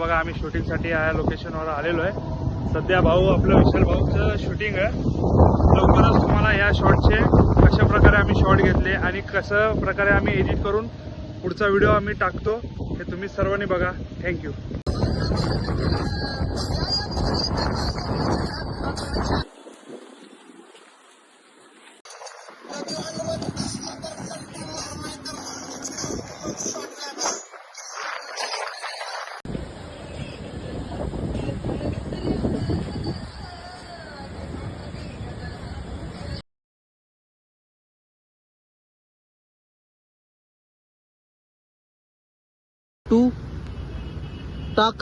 बघा आम्ही शूटिंगसाठी या लोकेशनवर आलेलो आहे. सध्या भाऊ आपलं विशाल भाऊचं शूटिंग आहे. लवकरच तुम्हाला या शॉटचे कशा प्रकारे आम्ही शॉट घेतले आणि कसं प्रकारे आम्ही एडिट करून पुढचा व्हिडिओ आम्ही टाकतो हे तुम्ही सर्वांनी बघा. थँक्यू. To talk.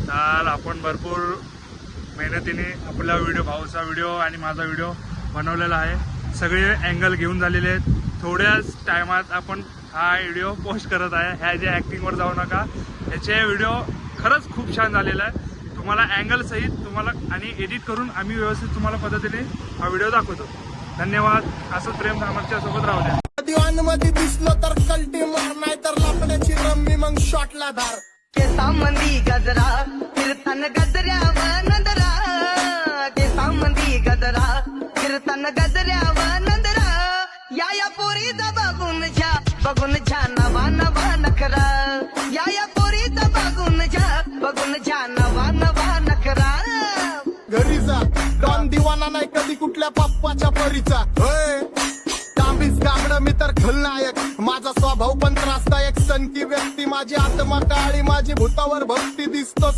तर आपण भरपूर मेहनतीने आपला व्हिडिओ भाऊचा व्हिडिओ आणि माझा व्हिडिओ बनवलेला आहे. सगळे अँगल घेऊन झालेले आहेत. थोड्याच टायमात आपण हा व्हिडिओ पोस्ट करत आहे. ह्या जे ॲक्टिंगवर जाऊ नका. ह्याचे व्हिडिओ खरंच खूप छान झालेला आहे. तुम्हाला अँगल सहित तुम्हाला आणि एडिट करून आम्ही व्यवस्थित तुम्हाला पद्धतीने हा व्हिडिओ दाखवतो. धन्यवाद. असं प्रेम आमच्या सोबत राहू द्या. दिवाणमध्ये दिसलो तर कल्टी मार, नाही तर लापण्याची रम्मी मग शॉटला धार. केसामंदी गजरा फिरताना गजऱ्यावर नंदरा, केसामंदी गजरा फिरताना गजऱ्यावर नंदरा. या पोरीचा बघून झा नवा नवा नखरा. या पोरीचा बघून झा नवा नवा नखरा. घरी जा डॉन दिवाना नाही कधी कुठल्या पप्पाच्या परीचा. तांबीस गागड मी तर खलनायक. माझा स्वभाव पण त्रासदायक. सनकी व्यक्ती माझी आत्मा काळी, माझी भूतावर भक्ती दिसतो.